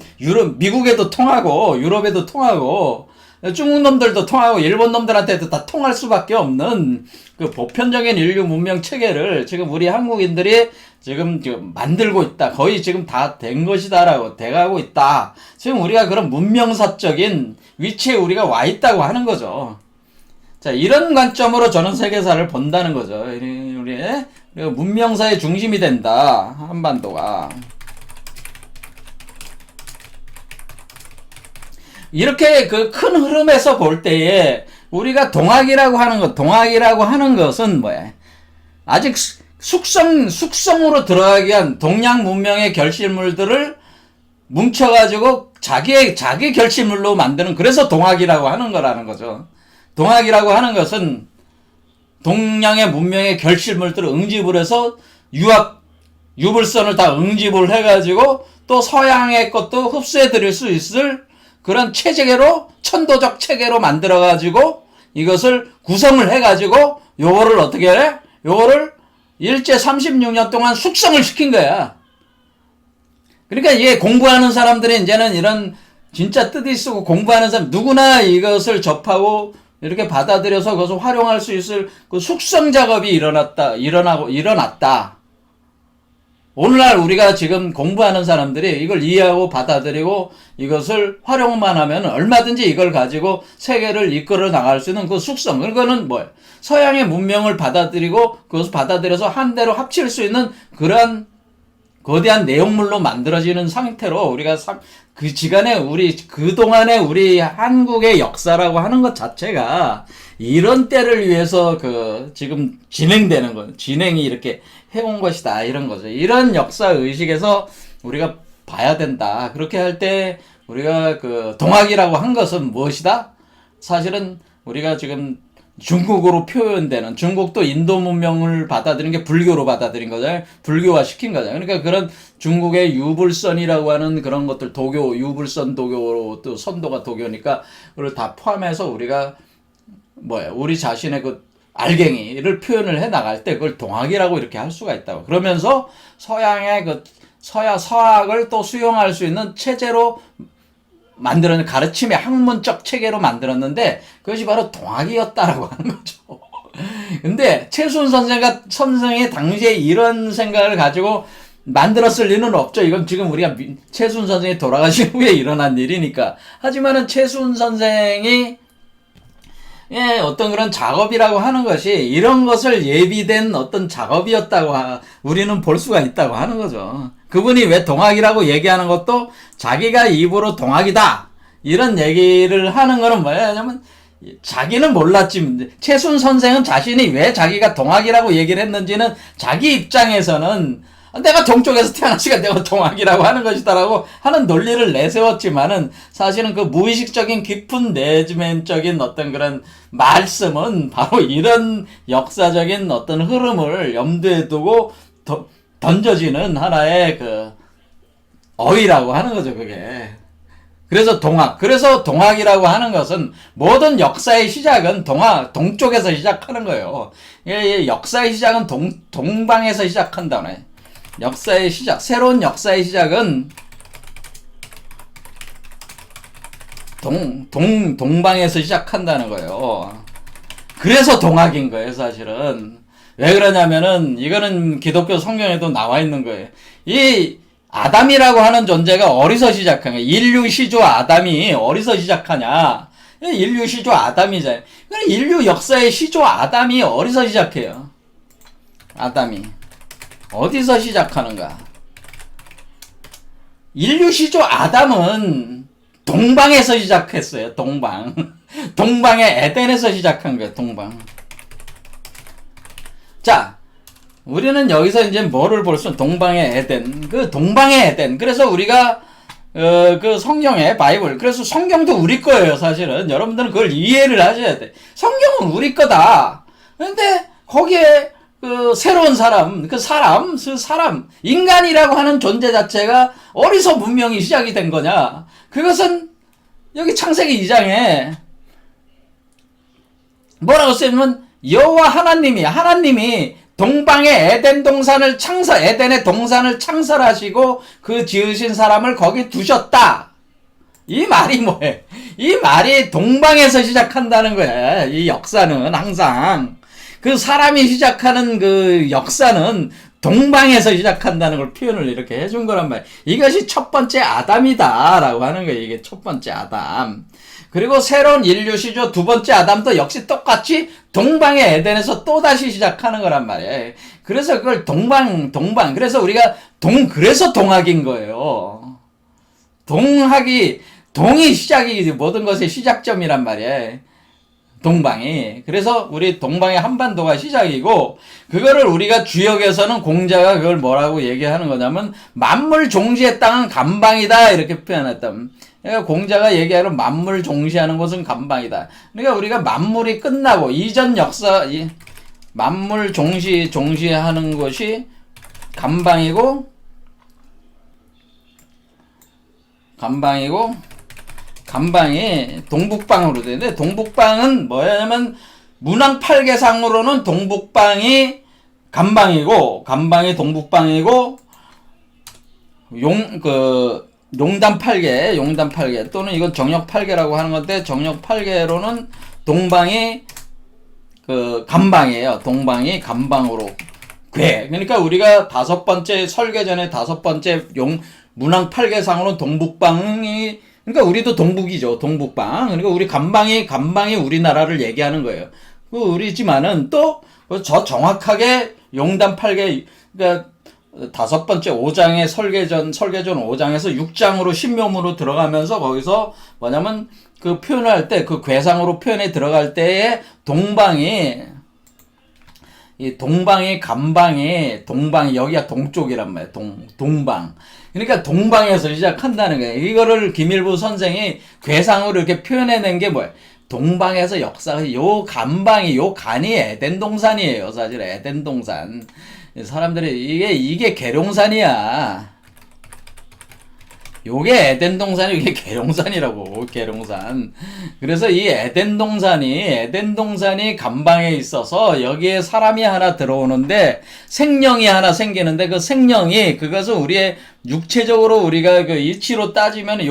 미국에도 통하고 유럽에도 통하고 중국 놈들도 통하고 일본 놈들한테도 다 통할 수밖에 없는 그 보편적인 인류 문명 체계를 지금 우리 한국인들이 지금 만들고 있다. 거의 지금 다 된 것이다라고 돼가고 있다. 지금 우리가 그런 문명사적인 위치에 우리가 와 있다고 하는 거죠. 자, 이런 관점으로 저는 세계사를 본다는 거죠. 우리의 문명사의 중심이 된다. 한반도가. 이렇게 그 큰 흐름에서 볼 때에 우리가 동학이라고 하는 것은 뭐야? 아직 숙성으로 들어가기 위한 동양 문명의 결실물들을 뭉쳐가지고 자기 결실물로 만드는, 그래서 동학이라고 하는 거라는 거죠. 동학이라고 하는 것은 동양의 문명의 결실물들을 응집을 해서 유불선을 다 응집을 해가지고 또 서양의 것도 흡수해 드릴 수 있을 그런 체계로, 천도적 체계로 만들어가지고 이것을 구성을 해가지고 요거를 어떻게 해? 요거를 일제 36년 동안 숙성을 시킨 거야. 그러니까 이게 공부하는 사람들이 이제는 이런 진짜 뜻이 쓰고 공부하는 사람 누구나 이것을 접하고 이렇게 받아들여서 그것을 활용할 수 있을 그 숙성 작업이 일어났다. 오늘날 우리가 지금 공부하는 사람들이 이걸 이해하고 받아들이고 이것을 활용만 하면 얼마든지 이걸 가지고 세계를 이끌어 나갈 수 있는 그 숙성. 그거는 뭐예요? 서양의 문명을 받아들이고 그것을 받아들여서 한대로 합칠 수 있는 그러한 거대한 내용물로 만들어지는 상태로 우리가 그동안의 우리 한국의 역사라고 하는 것 자체가 이런 때를 위해서 지금 진행이 이렇게 해온 것이다. 이런 거죠. 이런 역사 의식에서 우리가 봐야 된다. 그렇게 할 때 우리가 동학이라고 한 것은 무엇이다? 사실은 우리가 지금 중국으로 표현되는, 중국도 인도 문명을 받아들인 게 불교로 받아들인 거잖아요. 불교화 시킨 거잖아요. 그러니까 그런 중국의 유불선이라고 하는 그런 것들, 도교, 유불선 도교로 또 선도가 도교니까 그걸 다 포함해서 우리가 우리 자신의 그 알갱이를 표현을 해 나갈 때 그걸 동학이라고 이렇게 할 수가 있다고. 그러면서 서양의 서학을 또 수용할 수 있는 체제로 만들었는 가르침의 학문적 체계로 만들었는데 그것이 바로 동학이었다라고 하는 거죠. 근데 최수훈 선생이 당시에 이런 생각을 가지고 만들었을 리는 없죠. 이건 지금 우리가 최수훈 선생이 돌아가신 후에 일어난 일이니까. 하지만은 최수훈 선생이 어떤 그런 작업이라고 하는 것이 이런 것을 예비된 어떤 작업이었다고 우리는 볼 수가 있다고 하는 거죠. 그분이 왜 동학이라고 얘기하는 것도 자기가 입으로 동학이다 이런 얘기를 하는 거는 뭐냐면 자기는 몰랐지. 최순 선생은 자신이 왜 자기가 동학이라고 얘기를 했는지는 자기 입장에서는 내가 동쪽에서 태어났으니까 내가 동학이라고 하는 것이다라고 하는 논리를 내세웠지만은 사실은 그 무의식적인 깊은 내면적인 어떤 그런 말씀은 바로 이런 역사적인 어떤 흐름을 염두에 두고 던져지는 하나의 그 어휘라고 하는 거죠, 그게. 그래서 동학이라고 하는 것은 모든 역사의 시작은 동쪽에서 시작하는 거예요. 역사의 시작은 동방에서 시작한다네. 역사의 시작, 새로운 역사의 시작은 동방에서 시작한다는 거예요. 그래서 동학인 거예요, 사실은. 왜 그러냐면은, 이거는 기독교 성경에도 나와 있는 거예요. 이 아담이라고 하는 존재가 어디서 시작하냐? 인류 시조 아담이 어디서 시작하냐? 인류 시조 아담이잖아요. 인류 역사의 시조 아담이 어디서 시작해요? 아담이. 어디서 시작하는가? 인류 시조 아담은 동방에서 시작했어요. 동방의 에덴에서 시작한 거예요. 동방. 자, 우리는 여기서 이제 뭐를 볼 수 있는 동방의 에덴. 그 동방의 에덴. 그래서 우리가 그 성경의 바이블. 그래서 성경도 우리 거예요, 사실은. 여러분들은 그걸 이해를 하셔야 돼. 성경은 우리 거다. 근데 거기에 그 새로운 사람, 인간이라고 하는 존재 자체가 어디서 문명이 시작이 된 거냐? 그것은 여기 창세기 2장에 뭐라고 쓰면 여호와 하나님이 동방의 에덴 동산을 에덴의 동산을 창설하시고 그 지으신 사람을 거기 두셨다. 이 말이 뭐예요? 이 말이 동방에서 시작한다는 거야. 이 역사는 항상. 그 사람이 시작하는 그 역사는 동방에서 시작한다는 걸 표현을 이렇게 해준 거란 말이에요. 이것이 첫 번째 아담이다라고 하는 거예요. 이게 첫 번째 아담. 그리고 새로운 인류 시조 두 번째 아담도 역시 똑같이 동방의 에덴에서 또다시 시작하는 거란 말이에요. 그래서 그걸 동방. 그래서 우리가 그래서 동학인 거예요. 동이 시작이 모든 것의 시작점이란 말이에요. 동방이. 그래서 우리 동방의 한반도가 시작이고, 그거를 우리가 주역에서는 공자가 그걸 뭐라고 얘기하는 거냐면, 만물 종시의 땅은 감방이다. 이렇게 표현했다. 그러니까 공자가 얘기하는 만물 종시하는 곳은 감방이다. 그러니까 우리가 만물이 끝나고, 이전 역사, 만물 종시하는 곳이 감방이고, 감방이 동북방으로 되는데, 동북방은 뭐냐면 문왕 8개상으로는 동북방이 감방이 동북방이고, 용단 8개 또는 이건 정역 8개라고 하는 건데, 정역 8개로는 동방이 감방이에요. 동방이 감방으로 그러니까 우리가 설계전에 5번째 문왕 8개상으로는 동북방이, 그러니까 우리도 동북이죠. 동북방. 그러니까 우리 감방이 우리나라를 얘기하는 거예요. 우리지만은 또 저 정확하게 용단 8개, 그러니까 5번째 5장의 설계전 5장에서 6장으로 신묘문으로 들어가면서 거기서 뭐냐면 그 표현할 때, 그 궤상으로 표현에 들어갈 때에 동방이 감방이 여기가 동쪽이란 말이에요. 동방. 그러니까 동방에서 시작한다는 거예요. 이거를 김일부 선생이 궤상으로 이렇게 표현해낸 게 뭐예요? 동방에서 역사가, 요 간이 에덴 동산이에요. 사실 에덴 동산. 사람들이 이게 계룡산이야. 요게 에덴 동산이, 이게 계룡산이라고, 계룡산. 그래서 이 에덴 동산이 감방에 있어서 여기에 사람이 하나 들어오는데, 생명이 하나 생기는데, 그 생명이, 그것은 우리의 육체적으로 우리가 그 이치로 따지면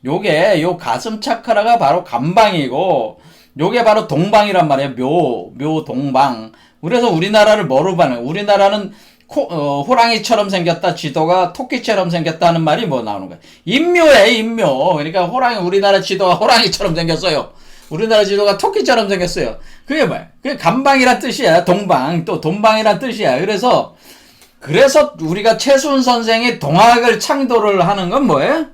요게 요 가슴 차크라가 바로 간방이고 요게 바로 동방이란 말이에요. 묘 동방. 그래서 우리나라를 뭐로 봐요? 우리나라는 호랑이처럼 생겼다, 지도가 토끼처럼 생겼다는 말이 뭐 나오는 거야? 인묘에 인묘. 그러니까 우리나라 지도가 호랑이처럼 생겼어요. 우리나라 지도가 토끼처럼 생겼어요. 그게 뭐야? 그게 간방이란 뜻이야. 동방. 또 동방이란 뜻이야. 그래서 우리가 최순 선생이 동학을 창도를 하는 건 뭐예요?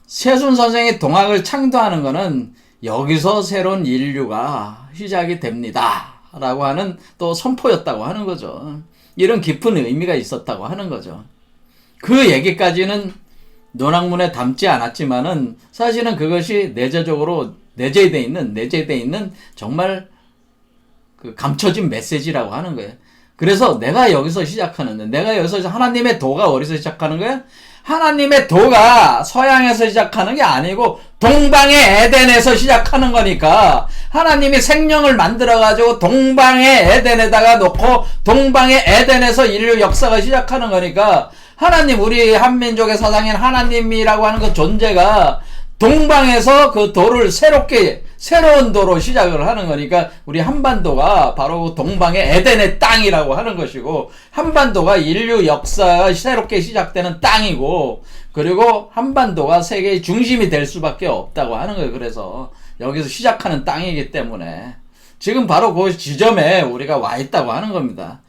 최순 선생이 동학을 창도하는 거는 여기서 새로운 인류가 시작이 됩니다. 라고 하는 또 선포였다고 하는 거죠. 이런 깊은 의미가 있었다고 하는 거죠. 그 얘기까지는 논학문에 담지 않았지만은 사실은 그것이 내재적으로 내재되어 있는 정말 그 감춰진 메시지라고 하는 거예요. 그래서 내가 여기서 하나님의 도가 어디서 시작하는 거야? 하나님의 도가 서양에서 시작하는 게 아니고 동방의 에덴에서 시작하는 거니까 하나님이 생명을 만들어가지고 동방의 에덴에다가 놓고 동방의 에덴에서 인류 역사가 시작하는 거니까 하나님, 우리 한민족의 사상인 하나님이라고 하는 그 존재가 동방에서 그 도를 새로운 도로 시작을 하는 거니까 우리 한반도가 바로 동방의 에덴의 땅이라고 하는 것이고 한반도가 인류 역사가 새롭게 시작되는 땅이고 그리고 한반도가 세계의 중심이 될 수밖에 없다고 하는 거예요. 그래서 여기서 시작하는 땅이기 때문에 지금 바로 그 지점에 우리가 와 있다고 하는 겁니다.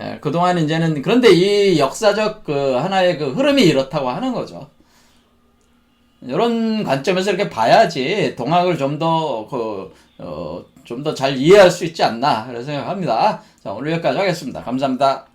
예, 그동안 이제는 그런데 이 역사적 그 하나의 그 흐름이 이렇다고 하는 거죠. 이런 관점에서 이렇게 봐야지 동학을 좀 더 잘 이해할 수 있지 않나 그런 생각합니다. 자, 오늘 여기까지 하겠습니다. 감사합니다.